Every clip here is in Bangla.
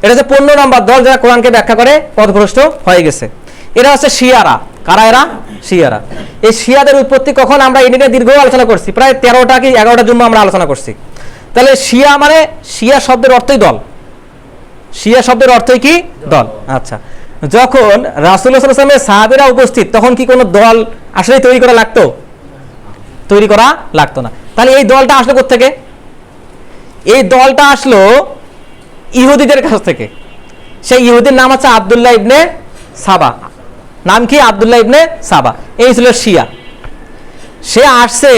এটা হচ্ছে 15 নম্বর দল যারা কোরআনকে ব্যাখ্যা করে পথভ্রষ্ট হয়ে গেছে। এরা হচ্ছে শিয়ারা। কারা এরা? শিয়ারা। এই শিয়াদের উৎপত্তি কখন আমরা এই নিয়ে দীর্ঘ আলোচনা করছি, প্রায় 13টা কি 11টা জুম্মা আমরা আলোচনা করছি। তাহলে শিয়া মানে, শিয়া শব্দের অর্থই দল। শিয়া শব্দের অর্থই কি? দল। আচ্ছা, যখন রাসূলুল্লাহ সাল্লাল্লাহু আলাইহি ওয়াসাল্লামের সাহাবীরা উপস্থিত, তখন কি কোনো দল আসলে তৈরি করা লাগতো? তৈরি করা লাগতো না। তাহলে এই দলটা আসলো কোত্থেকে? এই দলটা আসলো ইহুদিদের কাছ থেকে। সেই ইহুদির নাম হচ্ছে আব্দুল্লাহ ইবনে সাবা। নাম কি? আব্দুল্লাহ ইবনে সাবা। এই ছিল শিয়া। সে আসছে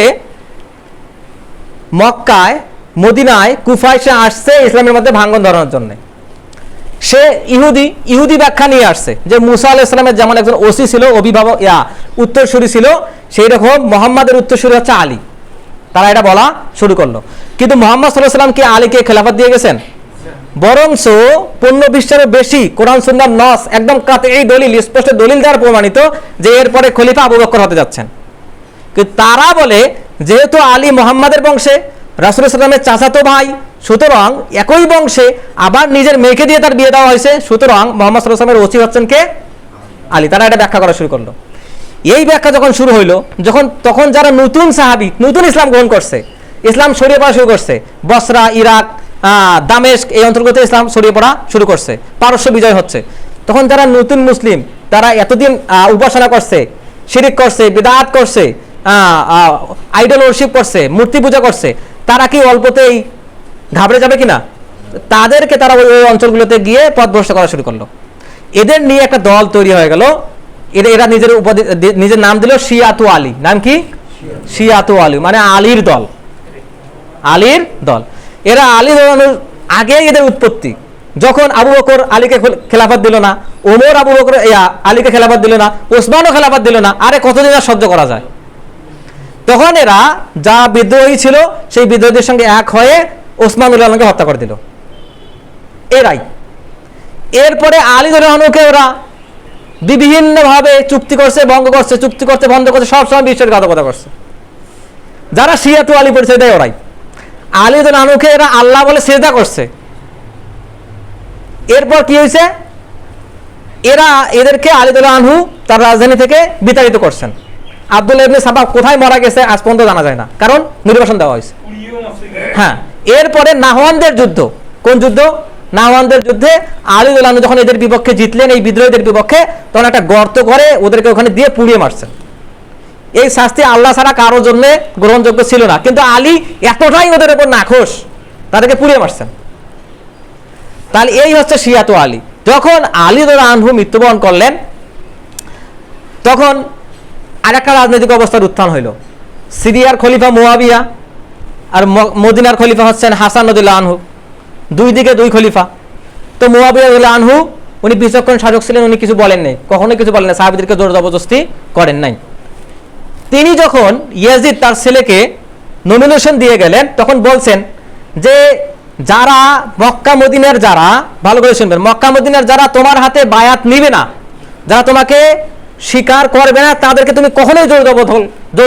মক্কায়, মদিনায়, কুফায় সে আসছে ইসলামের মধ্যে ভাঙন ধরানোর জন্য। সে ইহুদি ব্যাখ্যা নিয়ে আসছে যে মুসা আলাইহিস সালামের যেমন একজন ওসি ছিল, অভিভাবক উত্তরসূরি ছিল, সেই রকম মুহাম্মাদের উত্তরসূরি হচ্ছে আলী। তারা এটা বলা শুরু করলো। কিন্তু মুহাম্মদ সাল্লাল্লাহু আলাইহি ওয়াসাল্লাম কি আলীকে খেলাফত দিয়ে গেছেন? বরঞ্চ 15 পৃষ্ঠার বেশি কোরআন সুন্নাহ নস একদম কাতঈ দলিল, স্পষ্ট দলিল দ্বারা প্রমাণিত যে এরপরে খলিফা আবু বকর হতে যাচ্ছেন। কিন্তু তারা বলে যেহেতু আলী মুহাম্মাদের বংশে, রাসূলুল্লাহ সাল্লাল্লাহু আলাইহি ওয়াসাল্লামের চাচাতো ভাই, সুতরাং একই বংশে আবার নিজের মেয়েকে দিয়ে তার বিয়ে দেওয়া হয়েছে, সুতরাং মুহাম্মদ সাল্লাল্লাহু আলাইহি ওয়াসাল্লামের ওসি হচ্ছেন কে? আলী। তারা এটা ব্যাখ্যা করা শুরু করলো। এই ব্যাখ্যা যখন শুরু হইলো, তখন যারা নতুন সাহাবী, নতুন ইসলাম গ্রহণ করছে, ইসলাম ছড়িয়ে পড়া শুরু করছে, বসরা, ইরাক, দামেস্ক এই অঞ্চলগুলোতে ইসলাম ছড়িয়ে পড়া শুরু করছে, পারস্য বিজয় হচ্ছে, তখন যারা নতুন মুসলিম, তারা এতদিন উপাসনা করছে, শিরিক করছে, বিদআত করছে, আইডল ওয়ারশিপ করছে, মূর্তি পূজা করছে, তারা কি অল্পতেই ঘাবড়ে যাবে কিনা? তাদেরকে তারা ওই অঞ্চলগুলোতে গিয়ে পথভ্রষ্ট করা শুরু করলো। এদের নিয়ে একটা দল তৈরি হয়ে গেল। এরা নিজের নাম দিল শিয়াতু আলী। নাম কি? শিয়াতু আলী, মানে আলীর দল। আলীর দল। এরা আলী দলের আগে এদের উৎপত্তি। যখন আবু বকর আলীকে খেলাফত দিল না, ওমর আবু বকর আলীকে খেলাফত দিল না, ওসমানও খেলাফত দিল না, আরে কতদিন আর সহ্য করা যায়? তখন এরা যা বিদ্রোহী ছিল সেই বিদ্রোহীদের সঙ্গে এক হয়ে ওসমানুল আলমকে হত্যা করে দিল। এরাই। এরপরে আলী রাদিয়াল্লাহু ওরা বিভিন্নভাবে চুক্তি করছে, ভঙ্গ করছে, চুক্তি করতে বন্ধ করছে, সবসময় বিশ্বাসঘাতকতা করছে। যারা শিয়াতু আলী পরিচয় দেয় ওরাই। আলী রাদিয়াল্লাহু এরা আল্লাহ বলে সিজদা করছে। এরপর কি হয়েছে? এদেরকে আলী রাদিয়াল্লাহু তার রাজধানী থেকে বিতাড়িত করছেন। আব্দুল্লাহ ইবনে সাবা কোথায় মারা গেছে আজ পর্যন্ত জানা যায় না, কারণ নির্বাসন দেওয়া হয়েছে। হ্যাঁ, এরপরে নাহওয়ানদের যুদ্ধ। কোন যুদ্ধ? নাহওয়ানদের যুদ্ধে আলী রাদিয়াল্লাহু যখন এদের বিপক্ষে জিতলেন, এই বিদ্রোহীদের বিপক্ষে, তখন একটা গর্ত করে ওদেরকে ওখানে দিয়ে পুড়িয়ে মারছেন। এই শাস্তি আল্লাহ ছাড়া কারোর জন্য গ্রহণযোগ্য ছিল না, কিন্তু আলী এতটাই ওদের উপর নাখোশ, তাদেরকে পুড়িয়ে মারছেন। তাহলে এই হচ্ছে শিয়াতু আলী। যখন আলী রাদিয়াল্লাহু মৃত্যুবরণ করলেন, তখন আরেকটা রাজনৈতিক অবস্থার উত্থান হইল। সিরিয়ার খলিফা মুয়াবিয়া আর মদিনার খলিফা হচ্ছেন হাসান রাদিয়াল্লাহু আনহু। দুই দিকে দুই খলিফা। তো মুয়াবিয়া রাদিয়াল্লাহু আনহু উনি বিচক্ষণ শাসক ছিলেন, উনি কিছু বলেন নাই, কখনোই কিছু বলেন না, সাহাবীদেরকে জোর জবরদস্তি করেন নাই। তিনি যখন ইয়াজিদ তার ছেলেকে নমিনেশন দিয়ে গেলেন, তখন বলছেন যে যারা মক্কা মদিনার, যারা ভালো করে শুনবেন, মক্কা মদিনার যারা তোমার হাতে বায়াত নিবে না, যারা তোমাকে স্বীকার করবে না, তাদেরকে তুমি কখনোই জোর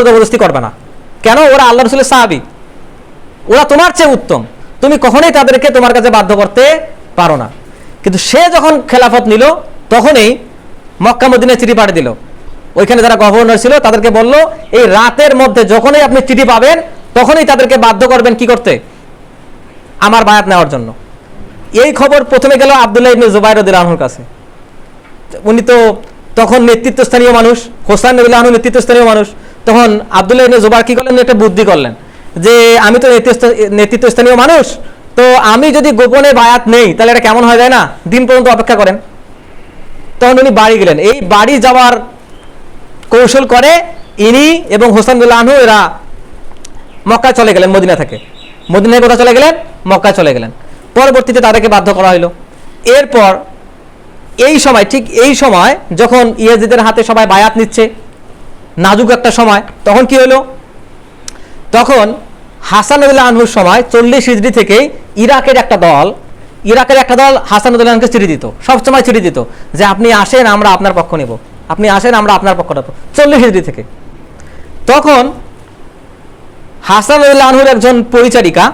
জবরদস্তি করবে না। কেন? ওরা আল্লাহ রাসূলের সাহাবী, ওরা তোমার চেয়ে উত্তম, তুমি কখনোই তাদেরকে তোমার কাছে বাধ্য করতে পারো না। কিন্তু সে যখন খেলাফত নিল, তখনই মক্কা মদিনায় চিঠি পাঠিয়ে দিল। ওইখানে যারা গভর্নর ছিল তাদেরকে বলল, এই রাতের মধ্যে যখনই আপনি চিঠি পাবেন, তখনই তাদেরকে বাধ্য করবেন কি করতে? আমার বায়াত নেওয়ার জন্য। এই খবর প্রথমে গেল আব্দুল্লাহ ইবনে জুবাইর রাদিয়াল্লাহু আনহুর কাছে। উনি তো তখন নেতৃত্বস্থানীয় মানুষ, হোসেন রাদিয়াল্লাহু আনহু নেতৃত্বস্থানীয় মানুষ। তখন আব্দুল্লাহ ইবনে জুবাইর কি করলেন? একটা বুদ্ধি করলেন যে আমি তো নেতৃত্বস্থানীয় মানুষ, তো আমি যদি গোপনে বায়াত নেই তাহলে এটা কেমন হয়ে যায় না, দিন পর্যন্ত অপেক্ষা করেন। তখন উনি বাড়ি গেলেন। এই বাড়ি যাওয়ার কৌশল করে ইনি এবং হোসেন রাদিয়াল্লাহু আনহু এরা মক্কায় চলে গেলেন। মদিনা থেকে, মদিনায় কোথায় চলে গেলেন? মক্কায় চলে গেলেন। পরবর্তীতে তাদেরকে বাধ্য করা হলো। এরপর ঠিক এই সময় যখন ইয়াজিদের হাতে সবাই বায়াত নিচ্ছে, নাজুক একটা সময়, তখন কি হলো? তখন হাসান রাদিয়াল্লাহু আনহুর সময় 40 হিজরি থেকে ইরাকের একটা দল হাসান রাদিয়াল্লাহু আনহুকে চিঠি দিত, সবসময় চিঠি দিত যে আপনি আসেন, আমরা আপনার পক্ষ নেব, আপনি আসেন, আমরা আপনার পক্ষ নেব, 40 হিজরি থেকে। তখন হাসান রাদিয়াল্লাহু আনহুর একজন পরিচারিকা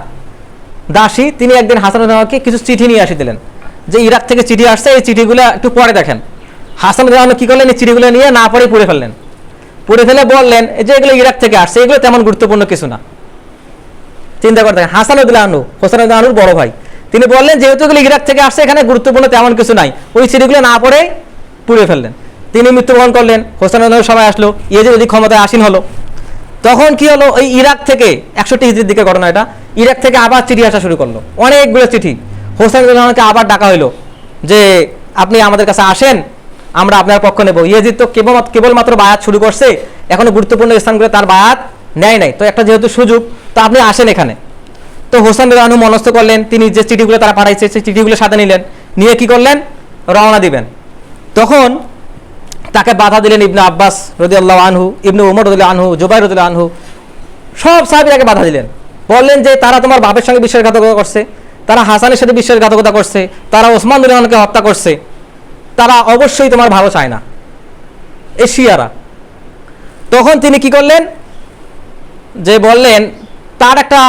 দাসী, তিনি একদিন হাসান রাদিয়াল্লাহু আনহুকে কিছু চিঠি নিয়ে আসি দিলেন যে ইরাক থেকে চিঠি আসছে, এই চিঠিগুলো একটু পরে দেখেন। হাসান রাদিয়াল্লাহু আনহু কি করলেন, এই চিঠিগুলো নিয়ে না পড়ে পুড়ে ফেললেন। পুড়ে ফেলে বললেন যে এগুলো ইরাক থেকে আসছে, এগুলো তেমন গুরুত্বপূর্ণ কিছু না। চিন্তা করে দেখেন, হাসান রাদিয়াল্লাহু আনহু, হোসেন রাদিয়াল্লাহু আনহুর বড় ভাই, তিনি বললেন যেহেতু এগুলো ইরাক থেকে আসছে, এখানে গুরুত্বপূর্ণ তেমন কিছু নাই, ওই চিঠিগুলো না পড়ে পুড়ে ফেললেন। তিনি মৃত্যুবরণ করলেন। হোসেন রাদিয়াল্লাহু আনহু সবাই আসলো, ইয়েজিদ যদি ক্ষমতায় আসীন হলো, তখন কি হলো, ওই ইরাক থেকে 61 হিজরির দিকে ঘটনা এটা, ইরাক থেকে আবার চিঠি আসা শুরু করলো, অনেকগুলো চিঠি। হোসেন রাদিয়াল্লাহু আনহুকে আবার ডাকা হইলো যে আপনি আমাদের কাছে আসেন, আমরা আপনার পক্ষ নেব। ইয়েজিদ তো কেবলমাত্র বায়াত শুরু করছে, এখনো গুরুত্বপূর্ণ স্থানগুলো তার বায়াত নেয় নাই, তো একটা যেহেতু সুযোগ, তো আপনি আসেন এখানে। তো হোসেন রাদিয়াল্লাহু আনহু মনস্থ করলেন, তিনি যে চিঠিগুলো তারা পাঠাইছে সেই চিঠিগুলো সাথে নিলেন, নিয়ে কি করলেন, রওনা দিবেন। তখন তাকে বাধা দিলেন ইবনে আব্বাস রাদিয়াল্লাহু আনহু, ইবনে উমর রাদিয়াল্লাহু আনহু, জুবাইর রাদিয়াল্লাহু আনহু, সব সাহাবীরাকে বাধা দিলেন। বললেন যে তারা তোমার বাপের সঙ্গে বিশ্বাসঘাতকতা করছে, তারা হাসানের সাথে বিশ্বাসঘাতকতা করছে, তারা ওসমান রাদিয়াল্লাহু আনহুকে হত্যা করছে, তারা অবশ্যই তোমার ভালো চায় না, এই শিয়ারা। তখন তিনি কি করলেন, যে বললেন তার একটা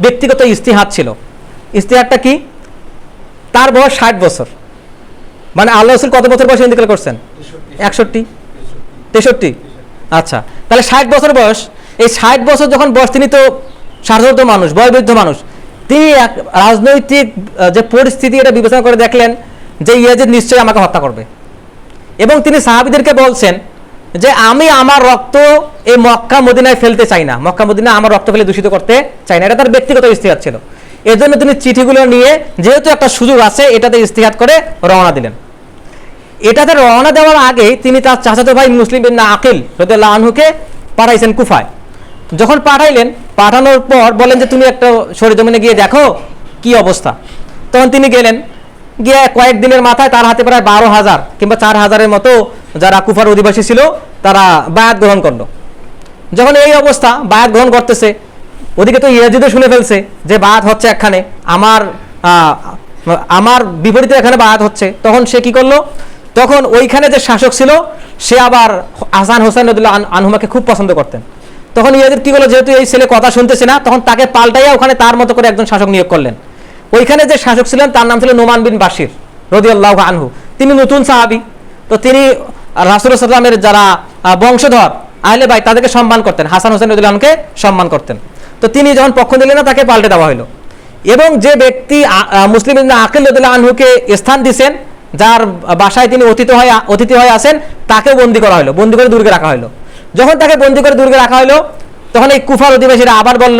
ব্যক্তিগত ইস্তিহাদ ছিল। ইস্তিহাদটা কি, তার বয়স 60 বছর, মানে আল্লাহ রাসূল কত বছর বয়সে ইন্তেকাল করছেন, 61 63, আচ্ছা, তাহলে 60 বছর বয়স। এই 60 বছর যখন বয়স, তিনি তো সাধারণত মানুষ, বয়োবৃদ্ধ মানুষ, তিনি এক রাজনৈতিক যে পরিস্থিতি এটা বিবেচনা করে দেখলেন যে ইয়াজিদ নিশ্চয়ই আমাকে হত্যা করবে, এবং তিনি সাহাবীদেরকে বলছেন যে আমি আমার রক্ত এই মক্কা মদিনায় ফেলতে চাই না, মক্কা মদিনা আমার রক্ত ফেলে দূষিত করতে চাই না, এটা তার ব্যক্তিগত ইস্তিহাদ ছিল। এর জন্য তিনি চিঠিগুলো নিয়ে, যেহেতু একটা সুযোগ আছে, এটাতে ইস্তিহাদ করে রওনা দিলেন। এটাতে রওনা দেওয়ার আগে তিনি তার চাচাতো ভাই মুসলিম ইবনে আকিল রাদিয়াল্লাহু আনহুকে পাঠাইছেন কুফায়। যখন পাঠাইলেন, পাঠানোর পর বলেন যে তুমি একটা সরেজমিনে গিয়ে দেখো কি অবস্থা। তখন তিনি গেলেন, গিয়ে কয়েকদিনের মাথায় তার হাতে প্রায় 12,000 কিংবা 4,000-এর মতো যারা কুফার অধিবাসী ছিল তারা বায়াত গ্রহণ করলো। যখন এই অবস্থা, বায়াত গ্রহণ করতেছে, ওদিকে তো ইয়াজিদও শুনে ফেলছে যে বায়াত হচ্ছে একখানে, আমার বিপরীতে এখানে বায়াত হচ্ছে। তখন সে কি করলো, তখন ওইখানে যে শাসক ছিল সে আবার হাসান হোসেন রাদিয়াল্লাহু আনহুমাকে খুব পছন্দ করতেন। তখন ইয়াজিদ কি করলো, যেহেতু এই ছেলে কথা শুনতেছে না, তখন তাকে পাল্টাইয়া ওখানে তার মতো করে একজন শাসক নিয়োগ করলেন। ওইখানে যে শাসক ছিলেন তার নাম ছিল নোমান বিন বাশির রাদিয়াল্লাহু আনহু। তিনি নতুন সাহাবী, তো তিনি রাসূলুল্লাহ সাল্লাল্লাহু আলাইহি ওয়াসাল্লামের যারা বংশধর আহলে বাইত তাদেরকে সম্মান করতেন, হাসান হোসেন রাদিয়াল্লাহু আনহুকে সম্মান করতেন। তো তিনি যখন পক্ষ নিলেন না, তাকে পাল্টে দেওয়া হলো। এবং যে ব্যক্তি মুসলিম ইবনে আকিল রাদিয়াল্লাহু আনহুকে স্থান দিয়েছেন, যার বাসায় তিনি অতিথি হয়ে আসেন, তাকে বন্দী করা হলো, বন্দী করে দুর্গে রাখা হলো। যখন তাকে বন্দী করে দুর্গে রাখা হলো, তখন এই কুফার অধিবাসীরা আবার বলল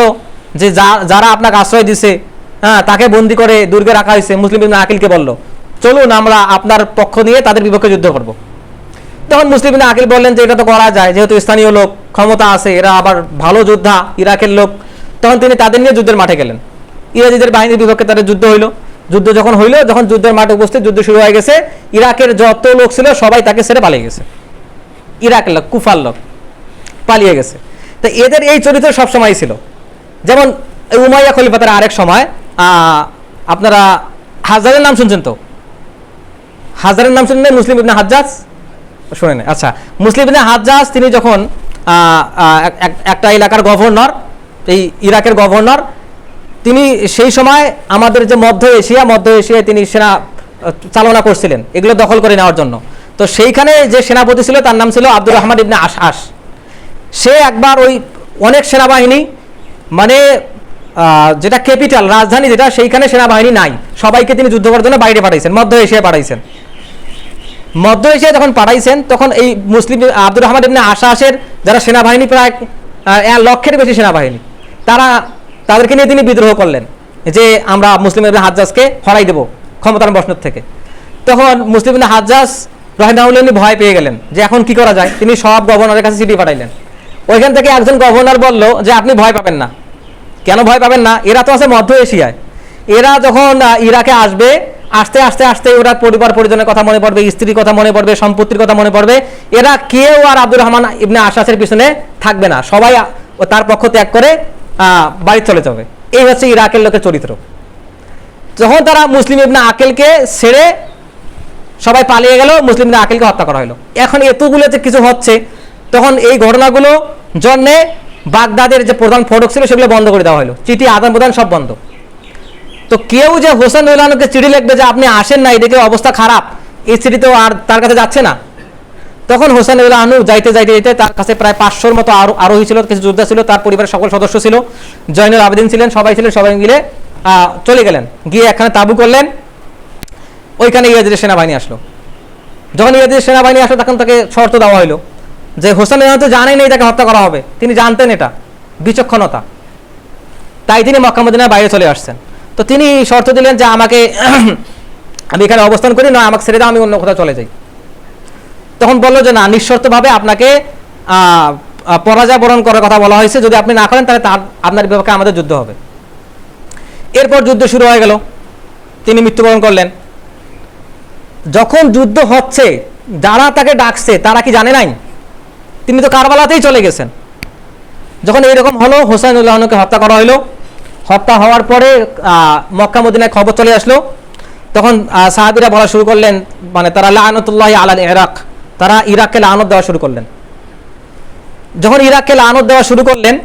যে যারা আপনাকে আশ্রয় দিছে, হ্যাঁ, তাকে বন্দী করে দুর্গে রাখা হয়েছে, মুসলিম ইবনে আকিলকে বলল চলুন আমরা আপনার পক্ষ নিয়ে তাদের বিপক্ষে যুদ্ধ করব। তখন মুসলিম ইবনে আকিল বললেন যে এটা তো করা যায়, যেহেতু স্থানীয় লোক, ক্ষমতা আছে, এরা আবার ভালো যোদ্ধা, ইরাকের লোক। তখন তিনি তাদের নিয়ে যুদ্ধের মাঠে গেলেন। ইরাজিদের বাহিনীর বিপক্ষে তাদের যুদ্ধ হইলো। যুদ্ধ যখন হইলো, যখন যুদ্ধের মাঠে উপস্থিত, যুদ্ধ শুরু হয়ে গেছে, ইরাকের যত লোক ছিল সবাই তাকে ছেড়ে পালিয়ে গেছে। ইরাকের লোক, কুফার লোক পালিয়ে গেছে। তো এদের এই চরিত্র সবসময় ছিল। যেমন উমাইয়া খলিফাতের আরেক সময়, আপনারা হাজারের নাম শুনছেন তো, হাজারের নাম শুনলেন, মুসলিম ইবনে হাজ্জাজ শুনেন, আচ্ছা, মুসলিম ইবনে হাজ্জাজ তিনি যখন একটা এলাকার গভর্নর, এই ইরাকের গভর্নর, তিনি সেই সময় আমাদের যে মধ্য এশিয়ায় তিনি সেনা চালনা করছিলেন, এগুলো দখল করে নেওয়ার জন্য। তো সেইখানে যে সেনাপতি ছিল তার নাম ছিল আব্দুর রহমান ইবনে আশআশ। সে একবার ওই অনেক সেনাবাহিনী, মানে যেটা ক্যাপিটাল, রাজধানী যেটা, সেইখানে সেনাবাহিনী নাই, সবাইকে তিনি যুদ্ধ করার জন্য বাইরে পাঠাইছেন, মধ্য এশিয়ায় পাঠাইছেন। মধ্য এশিয়ায় যখন পাঠাইছেন, তখন এই মুসলিম আব্দুর রহমান ইবনে আশআশের যারা সেনাবাহিনী, প্রায় 1 লক্ষের বেশি সেনাবাহিনী, তাদেরকে নিয়ে তিনি বিদ্রোহ করলেন যে আমরা মুসলিম ইবনে হাজ্জাজকে হরাই দেব ক্ষমতার বসনদ থেকে। তখন মুসলিম ইবনে হাজ্জাজ রাহিমাহুল্লাহ ভয় পেয়ে গেলেন যে এখন কি করা যায়। তিনি সব গভর্নরের কাছে চিঠি পাঠাইলেন। ওইখান থেকে একজন গভর্নর বলল যে আপনি ভয় পাবেন না। কেন ভয় পাবেন না? এরা তো আছে মধ্য এশিয়ায়, এরা যখন ইরাকে আসবে, আস্তে আস্তে আস্তে ওরা পরিবার পরিজনের কথা মনে পড়বে, স্ত্রীর কথা মনে পড়বে, সম্পত্তির কথা মনে পড়বে। এরা কেউ আর আব্দুর রহমান ইবনে আশআশের পিছনে থাকবে না, সবাই তার পক্ষ ত্যাগ করে বাড়ি চলে যাবে। এই হচ্ছে ইরাকের লোকের চরিত্র। যখন তারা মুসলিম ইবনে আকিলকে ছেড়ে সবাই পালিয়ে গেল, মুসলিম ইবনে আকিলকে হত্যা করা হলো। এখন এতগুলো যে কিছু হচ্ছে, তখন এই ঘটনাগুলো জন্যে বাগদাদের যে প্রধান ফটক ছিল সেগুলো বন্ধ করে দেওয়া হলো, চিঠি আদান প্রদান সব বন্ধ। তো কেউ যে হোসেন রাদিয়াল্লাহু আনহুকে চিঠি লিখবে যে আপনি আসেন না, এদিকে অবস্থা খারাপ, এই চিঠি তো আর তার কাছে যাচ্ছে না। তখন হোসেন রাদিয়াল্লাহু আনহু যাইতে যাইতে যাইতে তার কাছে প্রায় 500-র মতো আরোহী ছিল, কিছু যোদ্ধা ছিল, তার পরিবারের সকল সদস্য ছিল, জয়নুল আবেদিন ছিলেন, সবাই মিলে চলে গেলেন, গিয়ে এখানে তাবু করলেন। ওইখানে ইয়াজিদের সেনাবাহিনী আসলো। যখন ইয়াজিদের সেনাবাহিনী আসলো তখন তাকে শর্ত দেওয়া হলো যে হোসেন রাদিয়াল্লাহু আনহু তো জানেন এই তাকে হত্যা করা হবে, তিনি জানতেন এটা, বিচক্ষণতা, তাই তিনি মক্কা মদিনার বাইরে চলে আসছেন। তো তিনি শর্ত দিলেন যে আমি এখানে অবস্থান করি, নয় আমাকে ছেড়ে দাও, আমি অন্য কোথাও চলে যাই। তখন বললো যে না, নিঃশর্তভাবে আপনাকে পরাজয় বরণ করার কথা বলা হয়েছে, যদি আপনি না করেন তাহলে আপনার বিপক্ষে আমাদের যুদ্ধ হবে। এরপর যুদ্ধ শুরু হয়ে গেল, তিনি মৃত্যুবরণ করলেন। যখন যুদ্ধ হচ্ছে, যারা তাকে ডাকছে তারা কি জানে নাই? তিনি তো কারবালাতেই চলে গেছেন। যখন এইরকম হলো, হোসেন রাদিয়াল্লাহু আনহুকে হত্যা করা হলো। হত্যা হওয়ার পরে মক্কা মদিনায় খবর চলে আসলো। তখন সাহাবীরা বলা শুরু করলেন, মানে তারা লাআনাতুল্লাহি আলাল ইরাক, তারা ইরাককে লাআনত দেওয়া শুরু করলেন। যখন ইরাককে লাআনত দেওয়া শুরু করলেন,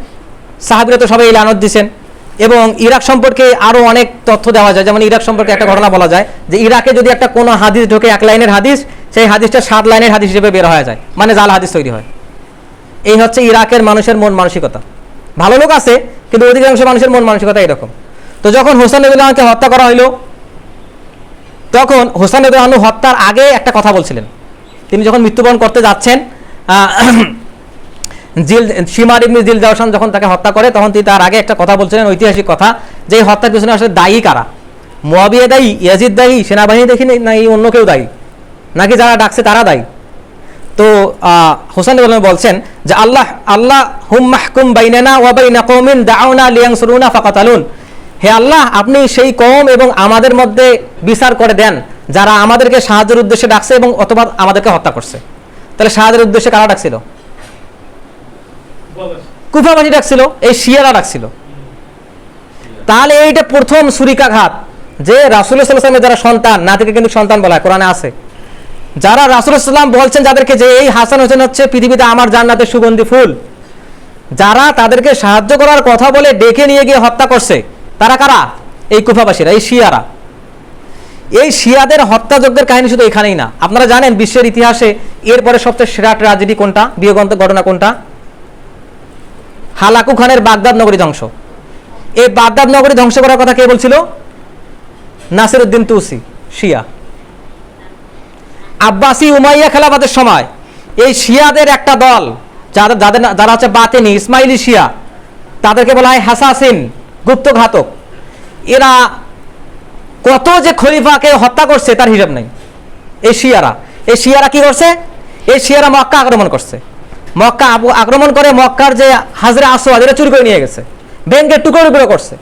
সাহাবীরা তো সবাই লাআনত দিয়েছেন। এবং ইরাক সম্পর্কে আরও অনেক তথ্য দেওয়া যায়। যেমন ইরাক সম্পর্কে একটা ঘটনা বলা যায় যে ইরাকে যদি একটা কোনো হাদিস ঢোকে, 1 লাইনের হাদিস, সেই হাদিসটা 7 লাইনের হাদিস হিসেবে বের হয়ে যায়, মানে জাল হাদিস তৈরি হয়। এই হচ্ছে ইরাকের মানুষের মন মানসিকতা। ভালো লোক আছে, কিন্তু অধিকাংশ মানুষের মন মানসিকতা এরকম। তো যখন হোসেন রাদিয়াল্লাহু আনহুকে হত্যা করা হইল, তখন হোসেন রাদিয়াল্লাহু আনহু হত্যার আগে একটা কথা বলছিলেন। তিনি যখন মৃত্যুবরণ করতে যাচ্ছেন, শিমার ইবনে জিল জাওশান যখন তাকে হত্যা করে, তখন তিনি তার আগে একটা কথা বলছিলেন, ঐতিহাসিক কথা, যে এই হত্যার পিছনে আসলে দায়ী কারা? মুয়াবিয়া দায়ী, ইয়াজিদ দায়ী, সেনাবাহিনী দেখি নাকি অন্য কেউ দায়ী, নাকি যারা ডাকছে তারা দায়ী? তো হোসেন রাদিয়াল্লাহু আনহু বলছেন যে আল্লাহ হুম মাহকুম বাইনানা ওয়া বাইনা কওমিন দাউনা লিয়ানসুরুনা ফাকাতালুন, হে আল্লাহ, আপনি সেই কওম এবং আমাদের মধ্যে বিচার করে দেন যারা আমাদেরকে সাহায্যের উদ্দেশ্যে ডাকছে এবং অথবা আমাদেরকে হত্যা করছে। তাহলে সাহায্যের উদ্দেশ্যে কারা ডাকছিল? কুফাবাসী ডাকছিল, এই শিয়ারা ডাকছিল। তাহলে এইটা প্রথম ছুরিকাঘাত, যে রাসূলুল্লাহ সাল্লাল্লাহু আলাইহি ওয়াসাল্লামের যারা সন্তান, নাতিকে কিন্তু সন্তান বলা হয়, কোরআনে আছে, যারা রাসূলুল্লাহ সাল্লাল্লাহু আলাইহি ওয়াসাল্লাম বলছেন যাদেরকে যে এই হাসান হোসেন হচ্ছে পৃথিবীতে আমার জান্নাতের সুগন্ধি ফুল, যারা তাদেরকে সাহায্য করার কথা বলে ডেকে নিয়ে গিয়ে হত্যা করছে, তারা কারা? এই কুফাবাসীরা, এই শিয়ারা। এই শিয়াদের হত্যাযজ্ঞের কাহিনী শুধু এখানেই না, আপনারা জানেন বিশ্বের ইতিহাসে এরপরে সবচেয়ে সেরা ট্র্যাজেডি কোনটা, বিয়োগান্ত ঘটনা কোনটা? হালাকু খানের বাগদাদ নগরী ধ্বংস। এই বাগদাদ নগরী ধ্বংস করার কথা কে বলছিল? নাসিরউদ্দিন তুসি, শিয়া। আব্বাসি উমাইয়া খেলাফতের সময় এই শিয়াদের একটা দল, যারা হচ্ছে বাতিনি ইসমাইলি শিয়া, তাদেরকে বলা হয় হাসাসিন, গুপ্তঘাতক। এরা কত যে খলিফাকে হত্যা করছে তার হিসাব নেই। এই শিয়ারা কি করছে? এই শিয়ারা মক্কা আক্রমণ করছে। মক্কা আক্রমণ করে মক্কার যে হাজরে আসওয়াদ, এটা চুরি করে নিয়ে গেছে, ভেঙ্গে টুকরো করছে।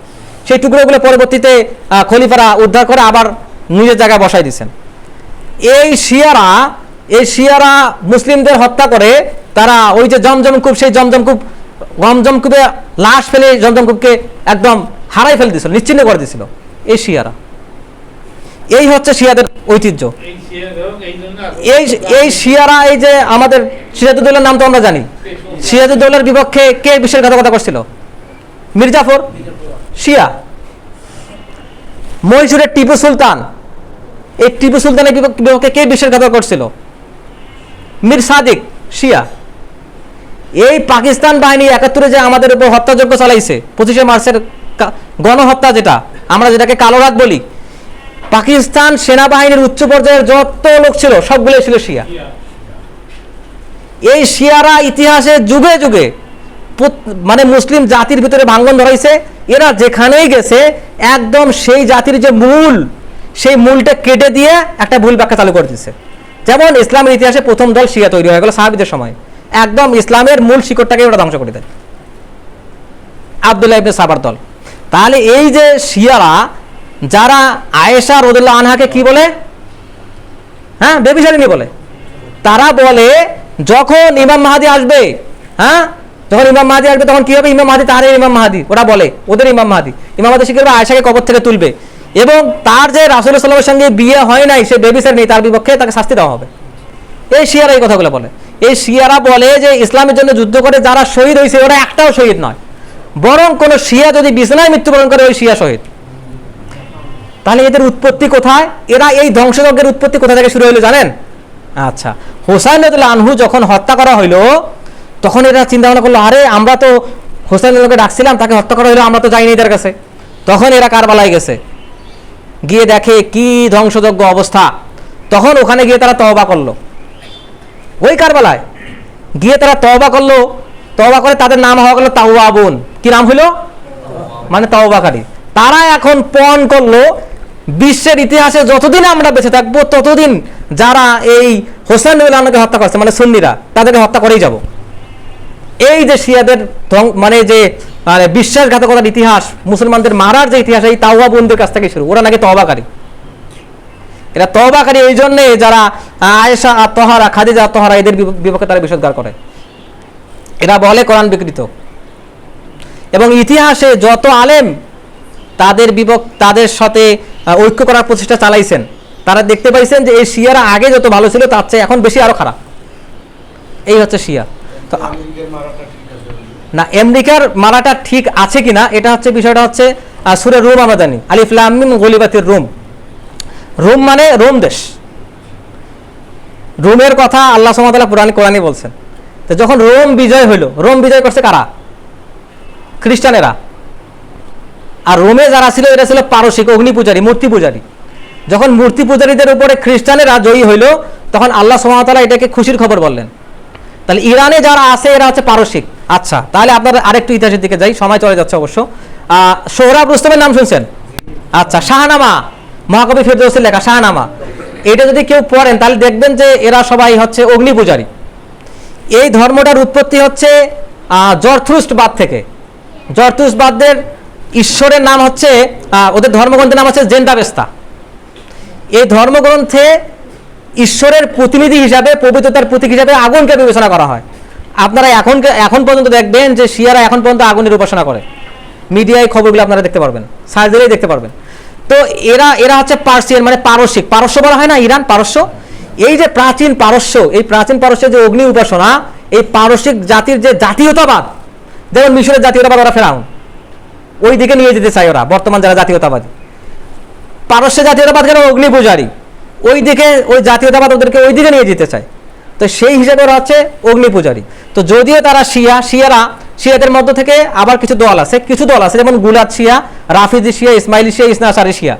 সেই টুকরোগুলো পরবর্তীতে খলিফারা উদ্ধার করে আবার নিজের জায়গায় বসাই দিয়েছেন। এই শিয়ারা মুসলিমদের হত্যা করে, তারা ওই যে জমজমকূপ, সেই জমজমকূপে লাশ ফেলে জমজমকূপকে একদম হারাই ফেলে দিয়েছিল, নিশ্চিহ্ন করে দিয়েছিল এই শিয়ারা। এই হচ্ছে শিয়াদের ঐতিহ্য। এই শিয়ারা, এই যে আমাদের সিরাজউদ্দৌলার নাম তো আমরা জানি, সিরাজউদ্দৌলার বিপক্ষে কে বিশ্বাসঘাতকতা করছিল? মীর জাফর, শিয়া। মহীশূরের টিপু সুলতান, এই টিপু সুলতানের বিপক্ষে কে বিশ্বাসঘাতকতা করছিল? মীর সাদিক, শিয়া। এই পাকিস্তান বাহিনী ৭১ যে আমাদের উপর হত্যাযজ্ঞ চালাইছে, ২৫শে মার্চের গণহত্যা, যেটাকে কালো রাত বলি, পাকিস্তান সেনাবাহিনীর উচ্চ পর্যায়ের যত লোক ছিল সবগুলো ছিল শিয়া। এই শিয়ারা ইতিহাসে যুগে যুগে মানে মুসলিম জাতির ভিতরে ভাঙ্গন ধরাইছে। এরা যেখানেই গেছে একদম সেই জাতির যে মূল, সেই মূলটা কেটে দিয়ে একটা ভুল ব্যাখ্যা চালু করে দিচ্ছে। যেমন ইসলামের ইতিহাসে প্রথম দল শিয়া তৈরি হয়ে গেল সাহাবীদের সময়, একদম ইসলামের মূল শিকড়টাকে ওরা ধ্বংস করে দেয়, আব্দুল্লাহ ইবনে সাবার দল। তাহলে এই যে শিয়ারা, যারা আয়েশা রাদিয়াল্লাহু আনহাকে কি বলে? হ্যাঁ, বেবিচারিণী বলে। তারা বলে যখন ইমাম মাহদী আসবে, তখন কি হবে? ইমাম মাহদী তাহারে ইমাম মাহদী, ওরা বলে ওদের ইমাম মাহদী। ইমাম মাহদী শিখে আয়েশাকে কবর থেকে তুলবে এবং তার যে রাসূলুল্লাহ সাল্লাল্লাহু আলাইহি ওয়াসাল্লামের সঙ্গে বিয়ে হয় নাই, সে বেবিচারিণী, তার বিপক্ষে তাকে শাস্তি দেওয়া হবে। এই শিয়ারা এই কথাগুলো বলে। এই শিয়ারা বলে যে ইসলামের জন্য যুদ্ধ করে যারা শহীদ হয়েছে ওরা একটাও শহীদ নয়, বরং কোন শিয়া যদি বিছানায় মৃত্যুবরণ করে ওই শিয়া শহীদ। তাহলে এদের উৎপত্তি কোথায়? এরা এই ধ্বংসযজ্ঞের উৎপত্তি কোথা থেকে শুরু হলো জানেন? আচ্ছা, হোসাইন রাদিয়াল্লাহু আনহু যখন হত্যা করা হইলো তখন এরা চিন্তা ভাবনা করলো, আরে আমরা তো হোসাইনকে ডাকছিলাম, তাকে হত্যা করা হইলো, আমরা তো যাইনি এদের কাছে। তখন এরা কারবালায় গেছে, গিয়ে দেখে কি ধ্বংসযজ্ঞ অবস্থা। তখন ওখানে গিয়ে তারা তওবা করলো, ওই কারবালায় গিয়ে তারা তওবা করলো। তওবা করে তাদের নাম হওয়া গেল তাওয়াবুন। কি নাম হইল? মানে তওবাকারী। তারা এখন পণ করলো বিশ্বের ইতিহাসে যতদিন আমরা বেঁচে থাকবো ততদিন যারা এই হোসেন রাদিয়াল্লাহু হত্যা করছে মানে সুন্নিরা, তাদেরকে হত্যা করেই যাব। এই যে শিয়াদের মানে যে বিশ্বাসঘাতকতার ইতিহাস, মুসলমানদের মারার যে ইতিহাস, এই তাওয়াবুনদের কাছ থেকে শুরু। ওরা নাকি তওবাকারী। এরা তওবাকারী এই জন্যে যারা আয়েশা আর তহারা, খাদিজা আর তহারা, এদের বিপক্ষে তারা বিষোদ্গার করে। এরা বলে কোরআন বিকৃত। এবং ইতিহাসে যত আলেম তাদের সাথে ঐক্য করার প্রচেষ্টা চালাইছেন, তারা দেখতে পাইছেন যে এই শিয়ারা আগে যত ভালো ছিল তার চেয়ে এখন বেশি আরো খারাপ। এই হচ্ছে শিয়া। তো না, আমেরিকার মারাটা ঠিক আছে কিনা এটা হচ্ছে বিষয়টা হচ্ছে সূরা রুম আমরা জানি, আলিফ লাম মিম গুলিবাতির রুম। রোম মানে রোম দেশ। রোমের কথা আল্লাহ সুবহানাহু ওয়া তাআলা কোরআনে বলছেন। তো যখন রোম বিজয় হইলো, রোম বিজয় করছে কারা? খ্রিস্টানেরা। আর রোমে যারা ছিল এরা ছিল পারসিক, অগ্নি পূজারী, মূর্তি পূজারী। যখন মূর্তি পূজারীদের উপরে খ্রিস্টানেরা জয়ী হইলো তখন আল্লাহ সুবহানাহু ওয়া তাআলা এটাকে খুশির খবর বললেন। তাহলে ইরানে যারা আছে এরা হচ্ছে পারসিক। আচ্ছা, তাহলে আপনারা আরেকটু ইতিহাসের দিকে যাই, সময় চলে যাচ্ছে অবশ্য। সোহরাব রুস্তমের নাম শুনছেন? আচ্ছা, শাহনামা, মহাকবি ফেরদৌসীর লেখা শাহনামা, এটা যদি কেউ পড়েন তাহলে দেখবেন যে এরা সবাই হচ্ছে অগ্নি পূজারী। এই ধর্মটার উৎপত্তি হচ্ছে জরথুস্ট্রবাদ থেকে। জরথুস্ট্রবাদদের ঈশ্বরের নাম হচ্ছে, ওদের ধর্মগ্রন্থের নাম হচ্ছে জেন্ডাবেস্তা। এই ধর্মগ্রন্থে ঈশ্বরের প্রতিনিধি হিসাবে, পবিত্রতার প্রতীক হিসাবে আগুনকে বিবেচনা করা হয়। আপনারা এখন পর্যন্ত দেখবেন যে শিয়ারা এখন পর্যন্ত আগুনের উপাসনা করে। মিডিয়ায় খবরগুলো আপনারা দেখতে পারবেন, সার্জারি দেখতে পারবেন। তো এরা হচ্ছে পার্সিয়ান, মানে পারস্যিক। পারস্য বলা হয় না ইরান, পারস্য। এই যে প্রাচীন পারস্য, এই প্রাচীন পারস্যের যে অগ্নি উপাসনা, এই পারস্যিক জাতির যে জাতীয়তাবাদ, যেমন মিশরের জাতীয়তাবাদ, ওরা ফেরাউন, ওই দিকে নিয়ে যেতে চায় ওরা। বর্তমান যারা জাতীয়তাবাদী, পারস্য জাতীয়তাবাদ কেন? অগ্নি পূজারী। ওই দিকে ওই জাতীয়তাবাদ ওদেরকে ওই দিকে নিয়ে যেতে চায়। তো সেই হিসেবে ওরা হচ্ছে অগ্নি পূজারী। তো যদিও তারা শিয়াদের মধ্য থেকে আবার কিছু দল আছে, যেমন গুলাদ শিয়া, রাফিজি শিয়া, ইসমাইলি শিয়া, ইসনা আশারি শিয়া।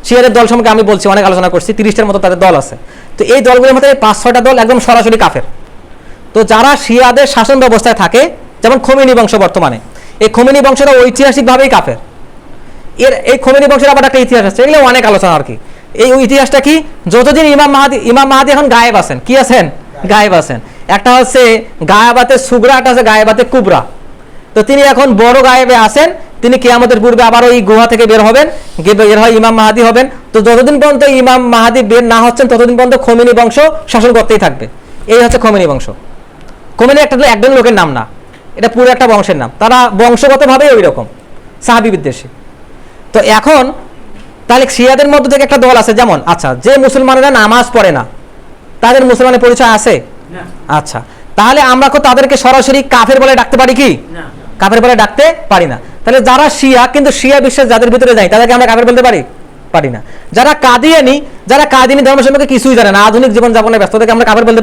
শিয়াদের দল সম্পর্কে আমি বলছি, অনেক আলোচনা করছি, 30টার মতো তাদের দল আছে। তো এই দলগুলোর মধ্যে 5-6টা দল একদম সরাসরি কাফের। তো যারা শিয়াদের শাসন ব্যবস্থায় থাকে, যেমন খোমেনি বংশ, বর্তমানে এই খোমেনি বংশটা ঐতিহাসিকভাবেই কাফের। এই খোমেনি বংশের আবার একটা ইতিহাস আছে, এগুলো অনেক আলোচনা আর কি। এই ইতিহাসটা কি, যতদিন ইমাম মাহাদি এখন গায়েব আছেন, কি আছেন? গায়েব আছেন। একটা হচ্ছে গায়েবাতে সুগরা, একটা আছে গায়েবাতে কুবরা। তো তিনি এখন বড় গায়েবে আছেন, তিনি কিয়ামতের পূর্বে আবার ওই গুহা থেকে বের হবেন, বের হয় ইমাম মাহাদি হবেন। তো যতদিন পর্যন্ত ইমাম মাহাদি বের না হচ্ছেন ততদিন পর্যন্ত খোমেনি বংশ শাসন করতেই থাকবে। এই হচ্ছে খোমেনি বংশ। খোমেনি একজন লোকের নাম না, এটা পুরো একটা বংশের নাম। তারা বংশগতভাবে ওই রকম সাহাবী বিদ্বেষী। তো এখন তাহলে শিয়াদের মধ্যে থেকে একটা দল আছে, যেমন আচ্ছা, যে মুসলমানেরা নামাজ পড়ে না তাদের মুসলমানের পরিচয় আছে? আচ্ছা, তাহলে আমরা তাদেরকে সরাসরি কাফের বলে ডাকতে পারি কি? কাফের বলে ডাকতে পারি না। তাহলে যারা শিয়া, কিন্তু শিয়া বিশ্বাস যাদের ভিতরে যায়, তাদেরকে আমরা কাফের বলতে পারি না। যারা কাদিয়ানি ধর্ম সম্পর্কে কিছুই জানে না, আধুনিক জীবন যাপনে ব্যস্ত, তাদেরকে আমরা কাফের বলতে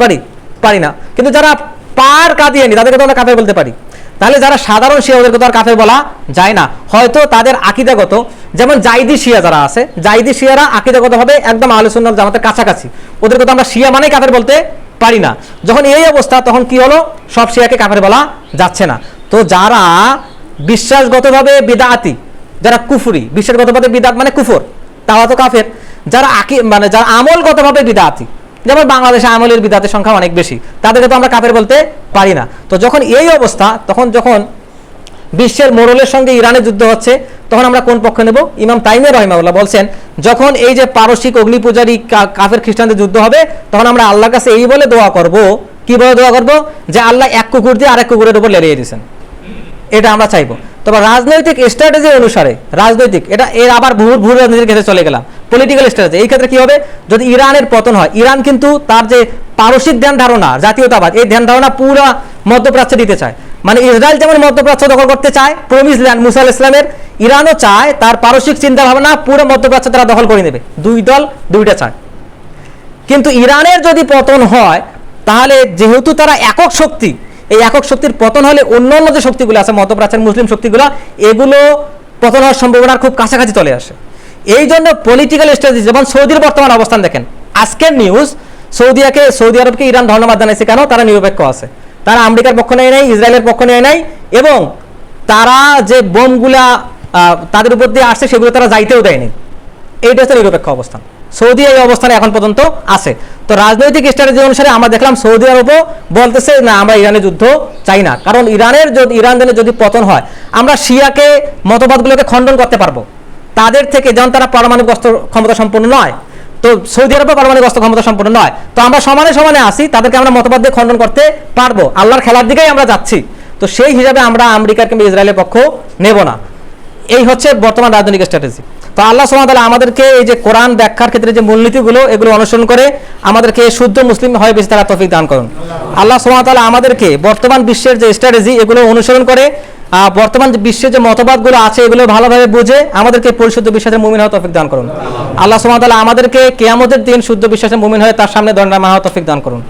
পারি না। কিন্তু যারা পার কাদিয়ানি তাদেরকে তো আমরা কাফের বলতে পারি। তাহলে যারা সাধারণ শিয়া ওদেরকে তো আর কাফের বলা যায় না। হয়তো তাদের আকীদাগত, যেমন জাইদি শিয়া যারা আছে, জাইদি শিয়ারা আকীদাগতভাবে একদম আহলে সুন্নাহ ওয়াল জামাতের কাছাকাছি, ওদেরকে তো আমরা শিয়া মানেই কাফের বলতে পারি না। যখন এই অবস্থা, তখন কি হলো? সব শিয়াকে কাফের বলা যাচ্ছে না। তো যারা বিশ্বাসগতভাবে বিদআতি, যারা কুফরি, বিশ্বাসগতভাবে বিদআত মানে কুফর, তারা তো কাফের। যারা যারা আমলগতভাবে বিদআতি, যেমন বাংলাদেশে আমলের বিদআতের সংখ্যা অনেক বেশি, তাদেরকে তো আমরা কাফের বলতে পারি না। তো যখন এই অবস্থা, যখন বিশ্বের মোড়লের সঙ্গে ইরানের যুদ্ধ হচ্ছে, তখন আমরা কোন পক্ষে নেব? ইমাম তাইমিয়া রাহিমাহুল্লাহ বলছেন, যখন এই যে পারসিক অগ্নি পূজারী কাফের খ্রিস্টানদের যুদ্ধ হবে, তখন আমরা আল্লাহর কাছে এই বলে দোয়া করব, কি বলে দোয়া করব? যে আল্লাহ এক কুকুর দিয়ে আরেক কুকুরের উপর লেলিয়ে দিয়েছেন, এটা আমরা চাইবো। তবে রাজনৈতিক স্ট্র্যাটেজি অনুসারে, এটা এর আবার ভূ রাজনীতির ক্ষেত্রে চলে গেলাম, পলিটিক্যাল স্ট্র্যাটেজি। এই ক্ষেত্রে কি হবে? যদি ইরানের পতন হয়, ইরান কিন্তু তার যে পারসিক ধ্যান ধারণা, জাতীয়তাবাদ, এই ধ্যান ধারণা পুরো মধ্যপ্রাচ্যে দিতে চায়। মানে ইসরায়েল যেমন মধ্যপ্রাচ্য দখল করতে চায়, প্রমিস ল্যান্ড মুসা আলাইহিস সালামের, ইরানও চায় তার পারস্যিক চিন্তা ভাবনা পুরো মধ্যপ্রাচ্য তারা দখল করে নেবে। দুই দল দুইটা চায়। কিন্তু ইরানের যদি পতন হয়, তাহলে যেহেতু তারা একক শক্তি, এই একক শক্তির পতন হলে অন্যান্য যে শক্তিগুলো আছে মধ্যপ্রাচ্যের মুসলিম শক্তিগুলো, এগুলো পতন হওয়ার সম্ভাবনার খুব কাছাকাছি চলে আসে। এই জন্য পলিটিক্যাল স্ট্র্যাটেজি, যেমন সৌদির বর্তমান অবস্থান দেখেন, আজকের নিউজ, সৌদি আরবকে ইরান ধন্যবাদ জানাইছে কেন? তারা নিরপেক্ষ আছে, তারা আমেরিকার পক্ষ নেয় নাই, ইসরায়েলের পক্ষ নেয় নাই, এবং তারা যে বোমগুলা তাদের উপর দিয়ে আসছে সেগুলো তারা যাইতেও দেয়নি। এইটা হচ্ছে নিরপেক্ষ অবস্থান। সৌদি এই অবস্থানে এখন পর্যন্ত আছে। তো রাজনৈতিক স্ট্র্যাটেজি অনুসারে আমরা দেখলাম সৌদি আরবও বলতেছে না, আমরা ইরানের যুদ্ধ চাই না, কারণ ইরানের যদি পতন হয়, আমরা শিয়াকে মতবাদগুলোকে খণ্ডন করতে পারবো তাদের থেকে, যেমন তারা পারমাণবিক অস্ত্র ক্ষমতা সম্পন্ন নয়, তো সৌদি আরবও পারমাণবিক অস্ত্র ক্ষমতা সম্পন্ন নয়, তো আমরা সমানে সমানে আসি, তাদেরকে আমরা মতবাদ দিয়ে খণ্ডন করতে পারবো। আল্লাহর খেলার দিকেই আমরা যাচ্ছি। তো সেই হিসাবে আমরা আমেরিকার কিংবা ইসরায়েলের পক্ষ নেব না। এই হচ্ছে বর্তমান রাজনৈতিক স্ট্র্যাটেজি। তো আল্লাহ সুবহানাহু ওয়া তাআলা আমাদেরকে এই যে কোরআন ব্যাখ্যার ক্ষেত্রে যে মূলনীতিগুলো, এগুলো অনুসরণ করে আমাদেরকে শুদ্ধ মুসলিম হয়ে বেশি তারা তৌফিক দান করুন। আল্লাহ সুবহানাহু ওয়া তাআলা আমাদেরকে বর্তমান বিশ্বের যে স্ট্র্যাটেজি, এগুলো অনুসরণ করে বর্তমান বিশ্বের যে মতবাদগুলো আছে এগুলো ভালোভাবে বুঝে আমাদেরকে পরিশুদ্ধ বিশ্বাসের মুমিন হওয়ার তৌফিক দান করুন। আল্লাহ সুবহানাহু ওয়া তাআলা আমাদেরকে কিয়ামতের দিন শুদ্ধ বিশ্বাসের মুমিন হয়ে তার সামনে দণ্ডায়মান হওয়ার তৌফিক দান করুন।